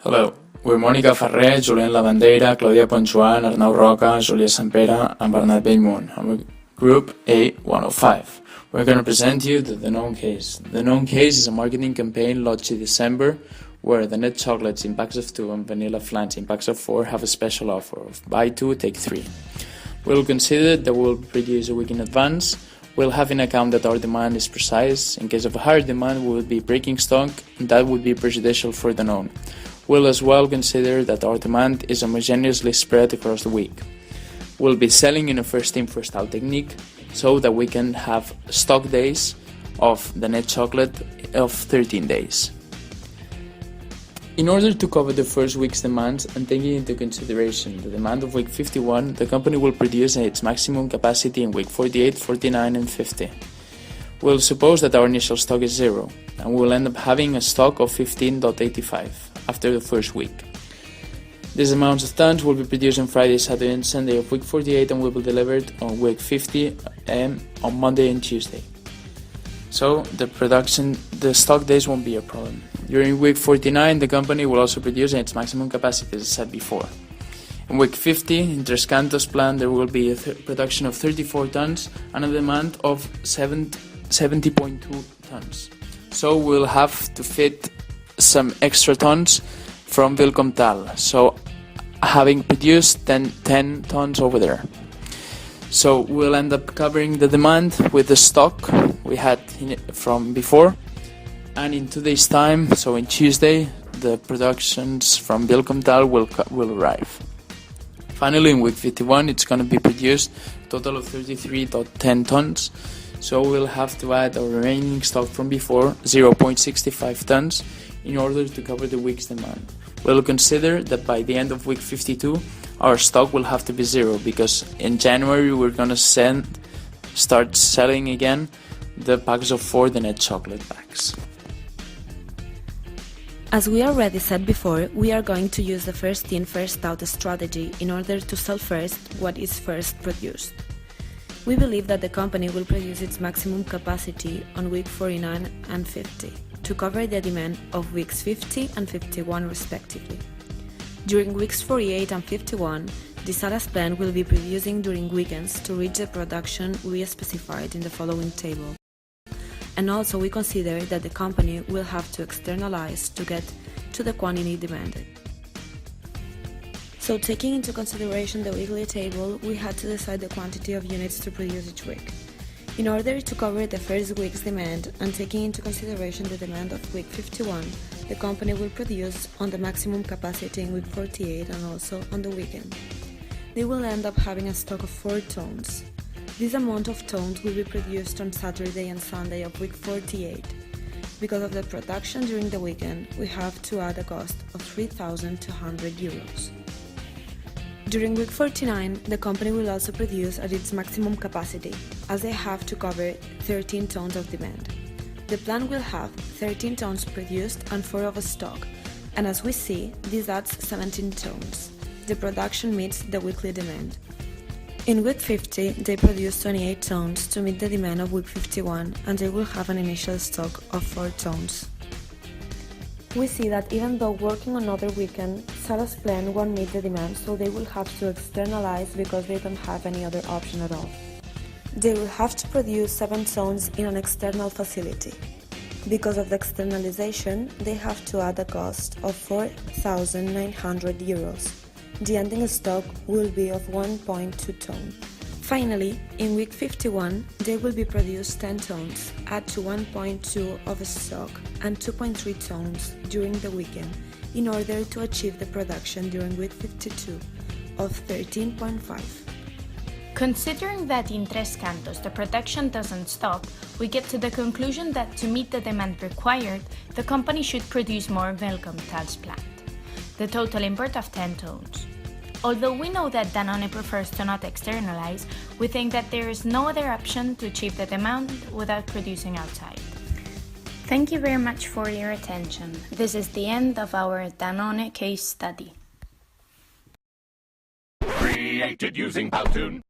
Hello, we're Mònica Ferrer, Julián Lavandeira, Claudia Ponchuan, Arnau Roca, Julia Sampera, and Bernat Bellmunt, and we're Group A105. We're going to present you the DANONE case. The DANONE case is a marketing campaign launched in December where the net chocolates in packs of 2 and vanilla flans in packs of 4 have a special offer of buy 2, take 3. We'll consider that we'll produce a week in advance. We'll have in account that our demand is precise. In case of a higher demand, we will be breaking stock, and that would be prejudicial for DANONE. We'll as well consider that our demand is homogeneously spread across the week. We'll be selling in a first in first out technique so that we can have stock days of the net chocolate of 13 days. In order to cover the first week's demand and taking into consideration the demand of week 51, the company will produce at its maximum capacity in week 48, 49 and 50. We'll suppose that our initial stock is 0 and we'll end up having a stock of 15.85 after the first week. These amounts of tons will be produced on Friday, Saturday and Sunday of week 48 and will be delivered on week 50 on Monday and Tuesday. So the stock days won't be a problem. During week 49, the company will also produce at its maximum capacity, as I said before. In week 50, in Tres Cantos plant, there will be a production of 34 tons and a demand of 70.2 tons. So we'll have to fit some extra tons from Vilcomtal, so having produced 10 tons over there. So we'll end up covering the demand with the stock we had from before, and in 2 days time, so in Tuesday, the productions from Vilcomtal will arrive. Finally, in week 51, it's going to be produced a total of 33.10 tons, so we'll have to add our remaining stock from before, 0.65 tons, in order to cover the week's demand. We'll consider that by the end of week 52, our stock will have to be 0, because in January we're going to start selling again the packs of 4, the net chocolate packs. As we already said before, we are going to use the first in first out strategy in order to sell first what is first produced. We believe that the company will produce its maximum capacity on week 49 and 50 to cover the demand of weeks 50 and 51 respectively. During weeks 48 and 51, the Salas plant will be producing during weekends to reach the production we specified in the following table. And also we consider that the company will have to externalize to get to the quantity demanded. So taking into consideration the weekly table, we had to decide the quantity of units to produce each week. In order to cover the first week's demand and taking into consideration the demand of week 51, the company will produce on the maximum capacity in week 48 and also on the weekend. They will end up having a stock of 4 tons. This amount of tons will be produced on Saturday and Sunday of week 48. Because of the production during the weekend, we have to add a cost of 3,200 euros. During week 49, the company will also produce at its maximum capacity, as they have to cover 13 tons of demand. The plant will have 13 tons produced and 4 of stock, and as we see, this adds 17 tons. The production meets the weekly demand. In week 50, they produce 28 tons to meet the demand of week 51, and they will have an initial stock of 4 tons. We see that even though working another weekend, Salas plant won't meet the demand, so they will have to externalize because they don't have any other option at all. They will have to produce 7 tons in an external facility. Because of the externalization, they have to add a cost of 4,900 euros. The ending stock will be of 1.2 tons. Finally, in week 51, they will be produced 10 tons, add to 1.2 of stock and 2.3 tons during the weekend in order to achieve the production during week 52 of 13.5. Considering that in Tres Cantos the production doesn't stop, we get to the conclusion that to meet the demand required, the company should produce more Vilcomtal's plant. The total import of 10 tons. Although we know that Danone prefers to not externalize, we think that there is no other option to achieve the demand without producing outside. Thank you very much for your attention. This is the end of our Danone case study. Created using Powtoon.